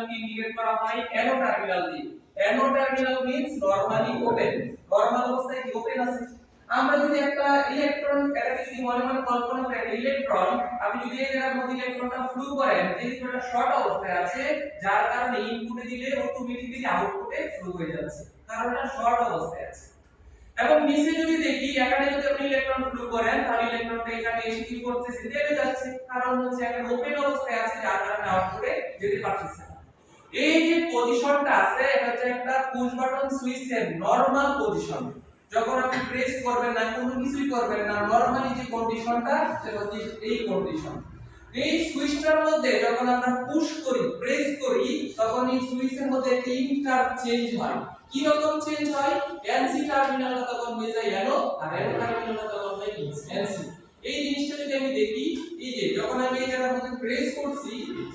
টার্মিনালকে indicate করা হয় N O terminal দিয়ে। N O terminal means normally open, normal অবস্থায় কি ওপেন আছে। আমরা যদি একটা ইলেকট্রন এটাকে যদি মনে মনে কল্পনা করি একটা ইলেকট্রন, আপনি যদি এই জায়গার মধ্যে ইলেকট্রনটা ফ্লো করেন, যেহেতু এটা শর্ট অবস্থায় আছে যার কারণে ইনপুটে দিলে অটোমেটিক্যালি আউটপুটে ফ্লো হয়ে যাচ্ছে, কারণ এটা শর্ট অবস্থায় আছে। এবং নিচে যদি দেখি এখানে যদি আপনি ইলেকট্রন ফ্লো করেন তাহলে ইলেকট্রনটা এখানে এসে কি করতেছে, দেবে যাচ্ছে, কারণ হচ্ছে এখানে ওপেন অবস্থায় আছে যার কারণে আউটপুটে যেতে পারতেছে না। এই যে পজিশনটা আছে এটা হচ্ছে একটা পুশ বাটন সুইচের নরমাল পজিশন। যখন আপনি প্রেস করবেন না, কোনো কিছুই করবেন না, নরমালি যে কন্ডিশনটা সেটা হচ্ছে এই কন্ডিশন। এই সুইচটার মধ্যে যখন আমরা পুশ করি, প্রেস করি, তখন এই সুইচের মধ্যে একটা ইন্টার চেঞ্জ হয়। কি রকম চেঞ্জ হয়? এনসি টার্মিনালটা তখন হয়ে যায় অ্যানো, আর অ্যানো টার্মিনালটা তখন হয়ে এনসি। এই জিনিসটা যদি আমি দেখি, এই যে যখন আমি এই জায়গার মধ্যে প্রেস করছি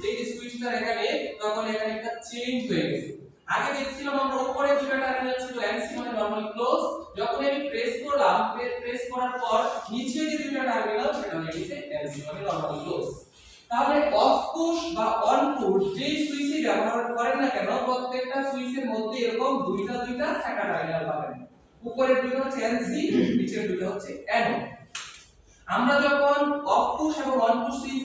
এই যে সুইচটা এখানে, তখন এখানে একটা চেঞ্জ হয়ে গেছে। আগে দেখছিলাম আমরা উপরে দুটো টার্মিনাল ছিল এনসি মানে নরমালি ক্লোজ, যখন আমি প্রেস করলাম, প্রেস করার পর নিচে যে দুটো টার্মিনাল সেটা হয়ে গেছে এনসি মানে নরমালি ক্লোজ। তাহলে অফ পুশ বা অন পুশ যে সুইচই ব্যবহার করেন না কেন, প্রত্যেকটা সুইচের মধ্যে এরকম দুইটা থাকা টার্মিনাল পাবেন। উপরের দুটো হচ্ছে এনসি, নিচের দুটো হচ্ছে অ্যানো। আমরা যখন অফ পুশ এবং অন পুশ সুইচ